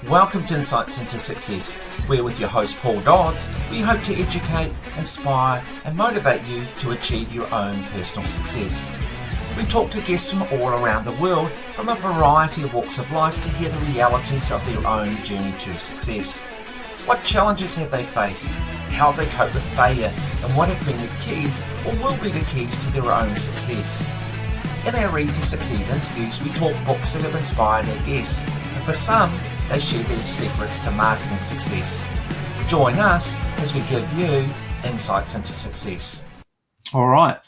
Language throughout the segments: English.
Welcome to Insights into Success, where with your host Paul Dodds, we hope to educate, inspire and motivate you to achieve your own personal success. We talk to guests from all around the world from a variety of walks of life to hear the realities of their own journey to success. What challenges have they faced? How have they coped with failure? And what have been the keys or will be the keys to their own success? In our Read to Succeed interviews, we talk books that have inspired our guests, and for some, they share their secrets to marketing success. Join us as we give you insights into success. All right.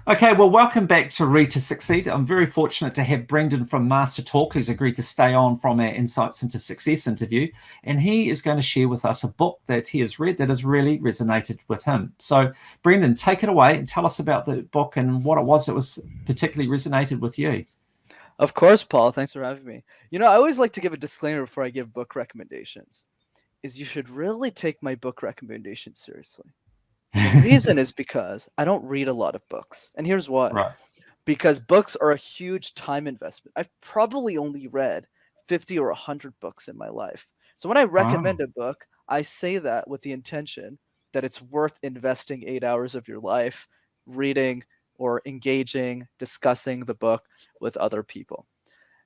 Okay, well, welcome back to Read to Succeed. I'm very fortunate to have Brenden from MasterTalk, who's agreed to stay on from our Insights into Success interview, and he is going to share with us a book that he has read that has really resonated with him. So, Brenden, take it away and tell us about the book and what it was that was particularly resonated with you. Of course, Paul. Thanks for having me. I always like to give a disclaimer before I give book recommendations, is you should really take my book recommendations seriously. The reason is because I don't read a lot of books. And here's why. Right. Because books are a huge time investment. I've probably only read 50 or 100 books in my life. So when I recommend a book, I say that with the intention that it's worth investing 8 hours of your life reading or engaging, discussing the book with other people.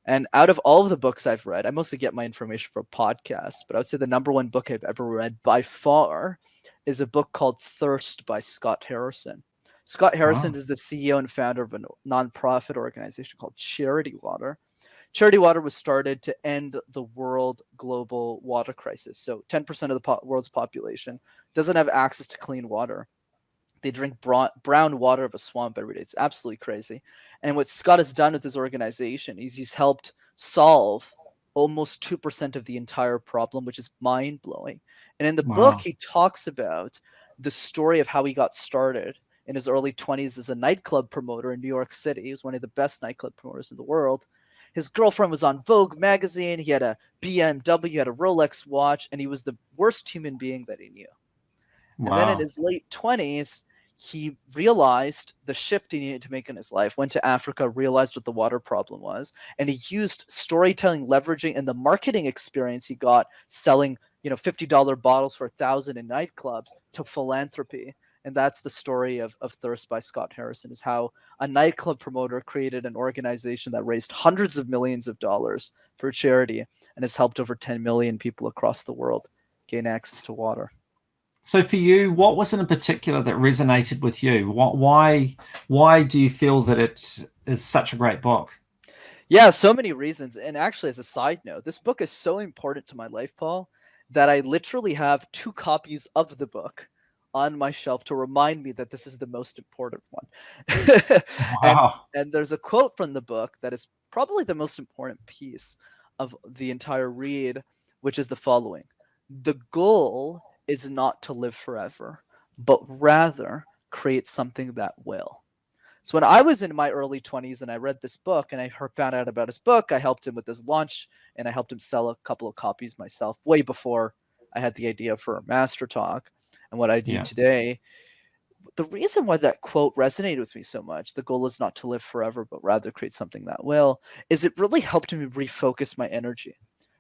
And out of all of the books I've read, I mostly get my information from podcasts, but I would say the number one book I've ever read by far is a book called Thirst by Scott Harrison. Scott Harrison is the CEO and founder of a nonprofit organization called Charity Water. Charity Water was started to end the world global water crisis. So 10% of the world's population doesn't have access to clean water. They drink brown water of a swamp every day. It's absolutely crazy. And what Scott has done with his organization is he's helped solve almost 2% of the entire problem, which is mind-blowing. And in the book, he talks about the story of how he got started in his early 20s as a nightclub promoter in New York City. He was one of the best nightclub promoters in the world. His girlfriend was on Vogue magazine. He had a BMW, had a Rolex watch, and he was the worst human being that he knew. And then in his late 20s, he realized the shift he needed to make in his life, went to Africa, realized what the water problem was, and he used storytelling, leveraging, and the marketing experience he got selling $50 bottles for $1,000 in nightclubs to philanthropy. And that's the story of Thirst by Scott Harrison, is how a nightclub promoter created an organization that raised hundreds of millions of dollars for charity and has helped over 10 million people across the world gain access to water. So for you, what was it in particular that resonated with you? Why do you feel that it is such a great book? Yeah, so many reasons. And actually, as a side note, this book is so important to my life, Paul, that I literally have 2 copies of the book on my shelf to remind me that this is the most important one. And there's a quote from the book that is probably the most important piece of the entire read, which is the following. The goal is not to live forever, but rather create something that will. So when I was in my early 20s and I read this book and I found out about his book, I helped him with his launch and I helped him sell a couple of copies myself way before I had the idea for MasterTalk and what I do today. The reason why that quote resonated with me so much, the goal is not to live forever, but rather create something that will, is it really helped me refocus my energy.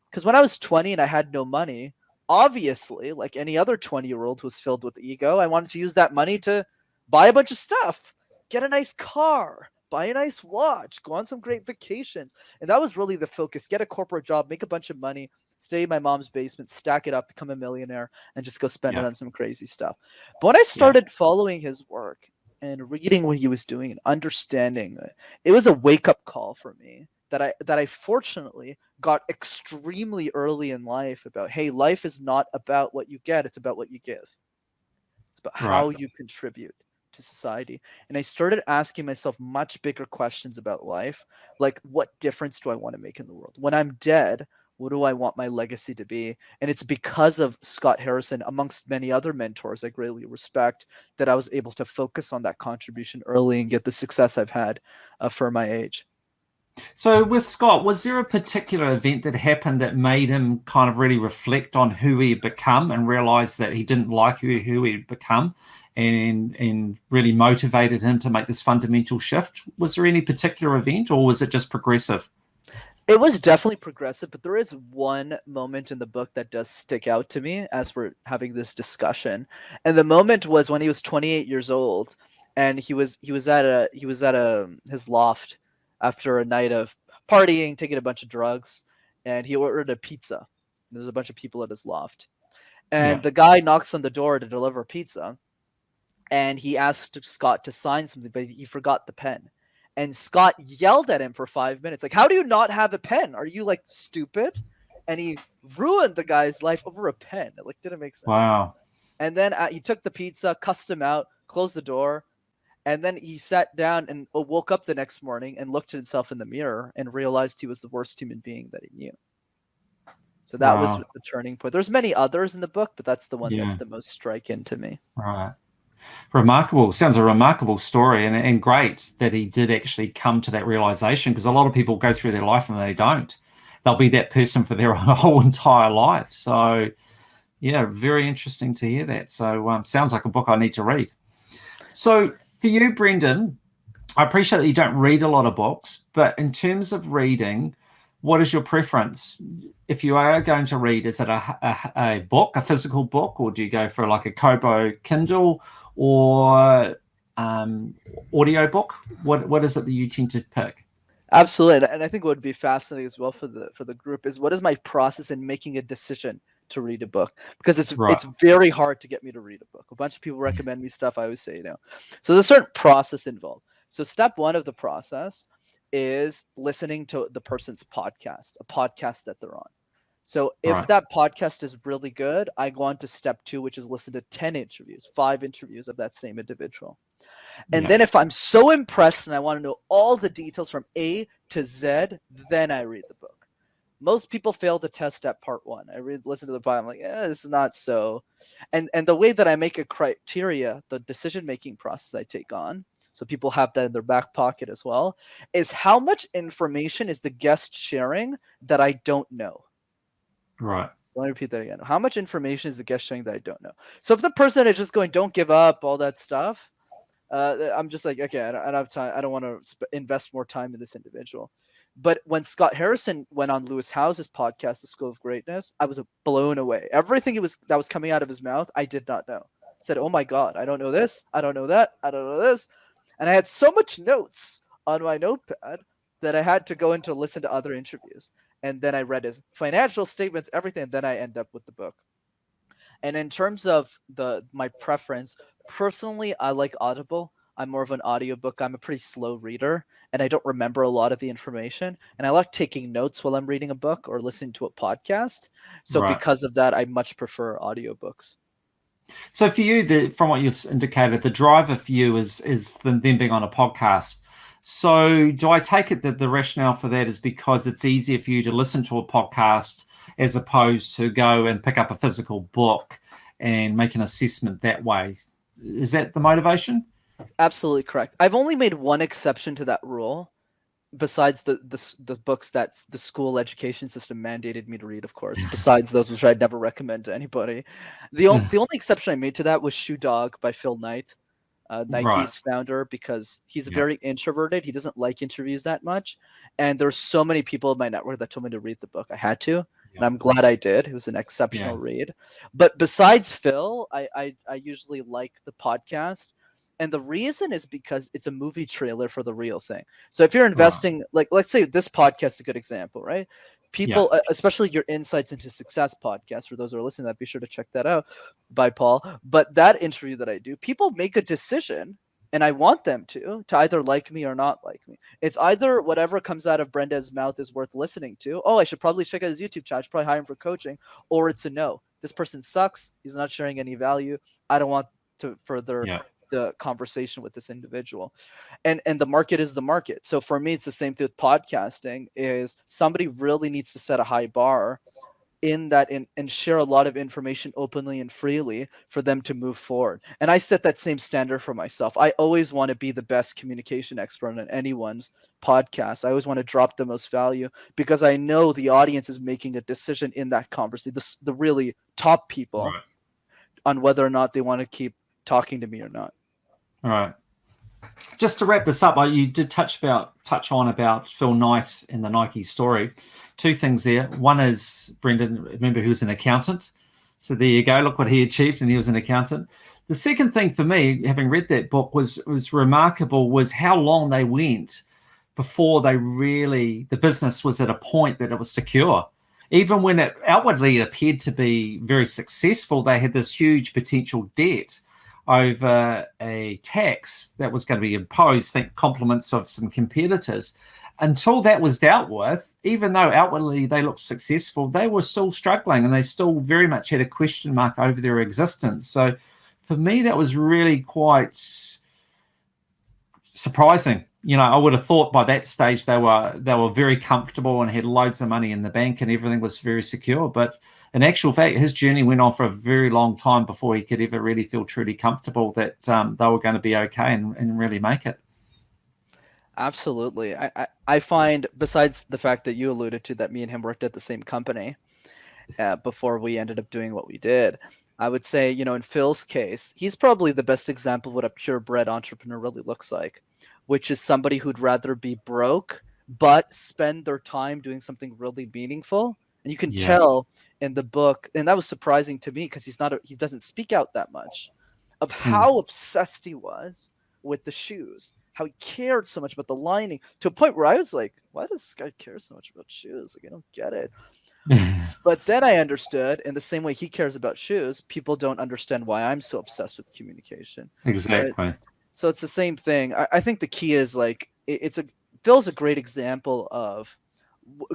Because when I was 20 and I had no money, obviously, like any other 20-year-old who was filled with ego, I wanted to use that money to buy a bunch of stuff, get a nice car, buy a nice watch, go on some great vacations. And that was really the focus. Get a corporate job, make a bunch of money, stay in my mom's basement, stack it up, become a millionaire, and just go spend it on some crazy stuff. But when I started following his work and reading what he was doing and understanding it was a wake-up call for me that I fortunately got extremely early in life about, hey, life is not about what you get, it's about what you give. It's about how you contribute to society. And I started asking myself much bigger questions about life, like what difference do I want to make in the world? When I'm dead, what do I want my legacy to be? And it's because of Scott Harrison, amongst many other mentors I greatly respect, that I was able to focus on that contribution early and get the success I've had for my age. So with Scott, was there a particular event that happened that made him kind of really reflect on who he had become and realize that he didn't like who he had become and really motivated him to make this fundamental shift? Was there any particular event or was it just progressive? It was definitely progressive, but there is one moment in the book that does stick out to me as we're having this discussion. And the moment was when he was 28 years old, and he was at his loft after a night of partying, taking a bunch of drugs, and he ordered a pizza. There's a bunch of people at his loft. And Yeah. the guy knocks on the door to deliver pizza, and he asked Scott to sign something, but he forgot the pen. And Scott yelled at him for 5 minutes, like, "How do you not have a pen? Are you like stupid?" And he ruined the guy's life over a pen. It like didn't make sense. Wow. And then he took the pizza, cussed him out, closed the door, and then he sat down and woke up the next morning and looked at himself in the mirror and realized he was the worst human being that he knew. So that was Wow. the turning point. There's many others in the book, but that's the one Yeah. that's the most striking to me. Right. Remarkable. Sounds a remarkable story, and great that he did actually come to that realization, because a lot of people go through their life and they don't. They'll be that person for their whole entire life. So, yeah, very interesting to hear that. So, sounds like a book I need to read. So, for you, Brenden, I appreciate that you don't read a lot of books, but in terms of reading, what is your preference? If you are going to read, is it a book, a physical book, or do you go for like a Kobo Kindle or audio book? What is it that you tend to pick? Absolutely, and I think what would be fascinating as well for the group is what is my process in making a decision to read a book, because it's very hard to get me to read a book. A bunch of people recommend me stuff. I always say no. So there's a certain process involved. So step one of the process is listening to the person's podcast, a podcast that they're on. So if that podcast is really good, I go on to step two, which is listen to 10 interviews, 5 interviews of that same individual. And then if I'm so impressed and I want to know all the details from A to Z, then I read the book. Most people fail the test at part 1. Listen to the podcast, I'm like, this is not so. And the way that I make a criteria, the decision-making process I take on, so people have that in their back pocket as well, is how much information is the guest sharing that I don't know? Right. So let me repeat that again. How much information is the guest sharing that I don't know? So if the person is just going, don't give up, all that stuff, I'm just like, okay, I don't have time. I don't want to invest more time in this individual. But when Scott Harrison went on Lewis Howes's podcast, The School of Greatness, I was blown away. Everything that was coming out of his mouth, I did not know. I said, oh my God, I don't know this. I don't know that. I don't know this. And I had so much notes on my notepad that I had to go in to listen to other interviews. And then I read his financial statements, everything. And then I end up with the book. And in terms of my preference, personally, I like Audible. I'm more of an audiobook. I'm a pretty slow reader, and I don't remember a lot of the information. And I like taking notes while I'm reading a book or listening to a podcast. So because of that, I much prefer audiobooks. So for you, from what you've indicated, the driver for you is them being on a podcast. So do I take it that the rationale for that is because it's easier for you to listen to a podcast as opposed to go and pick up a physical book and make an assessment that way? Is that the motivation? Absolutely correct. I've only made one exception to that rule, besides the books that the school education system mandated me to read, of course, besides those which I'd never recommend to anybody. The only exception I made to that was Shoe Dog by Phil Knight, Nike's founder, because he's very introverted. He doesn't like interviews that much. And there's so many people in my network that told me to read the book. I had to, and I'm glad I did. It was an exceptional read. But besides Phil, I usually like the podcast. And the reason is because it's a movie trailer for the real thing. So if you're investing, like, let's say this podcast is a good example, right? People, especially your Insights into Success podcast, for those who are listening to that, be sure to check that out by Paul. But that interview that I do, people make a decision, and I want them to either like me or not like me. It's either whatever comes out of Brenda's mouth is worth listening to. Oh, I should probably check out his YouTube channel. I should probably hire him for coaching. Or it's a no. This person sucks. He's not sharing any value. I don't want to further the conversation with this individual. And the market is the market. So for me, it's the same thing with podcasting. Is somebody really needs to set a high bar in that and share a lot of information openly and freely for them to move forward. And I set that same standard for myself. I always want to be the best communication expert on anyone's podcast. I always want to drop the most value, because I know the audience is making a decision in that conversation, the really top people, on whether or not they want to keep talking to me or not. Right. Just to wrap this up, you did touch on about Phil Knight and the Nike story. Two things there. One is, Brenden, remember, he was an accountant. So there you go. Look what he achieved, and he was an accountant. The second thing for me, having read that book, was remarkable, was how long they went before the business was at a point that it was secure. Even when it outwardly appeared to be very successful, they had this huge potential debt over a tax that was going to be imposed, think compliments of some competitors. Until that was dealt with, even though outwardly they looked successful, they were still struggling, and they still very much had a question mark over their existence. So for me, that was really quite surprising. I would have thought by that stage they were very comfortable and had loads of money in the bank and everything was very secure. But in actual fact, his journey went on for a very long time before he could ever really feel truly comfortable that they were going to be okay and really make it. Absolutely. I find, besides the fact that you alluded to that me and him worked at the same company before we ended up doing what we did, I would say, in Phil's case, he's probably the best example of what a purebred entrepreneur really looks like, which is somebody who'd rather be broke but spend their time doing something really meaningful. And you can tell in the book, and that was surprising to me because he doesn't speak out that much, of how obsessed he was with the shoes, how he cared so much about the lining, to a point where I was like, why does this guy care so much about shoes? Like, I don't get it. But then I understood, in the same way he cares about shoes, people don't understand why I'm so obsessed with communication. Exactly. Right? So it's the same thing. I think the key is like Phil's a great example of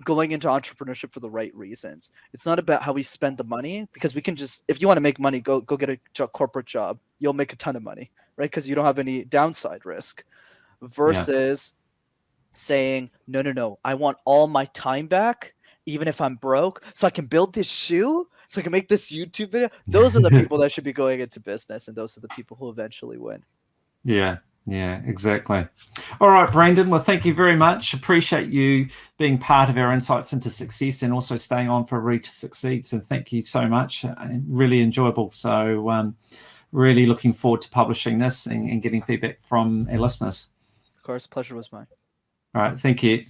going into entrepreneurship for the right reasons. It's not about how we spend the money, because we can just, if you want to make money, go get a corporate job. You'll make a ton of money, right? Because you don't have any downside risk. Versus saying, no, I want all my time back, even if I'm broke, so I can build this shoe, so I can make this YouTube video. Those are the people that should be going into business, and those are the people who eventually win. Yeah, exactly. All right, Brenden, well, thank you very much. Appreciate you being part of our Insights into Success and also staying on for Read to Succeed. So thank you so much. Really enjoyable. So really looking forward to publishing this and getting feedback from our listeners. Of course, pleasure was mine. All right, thank you.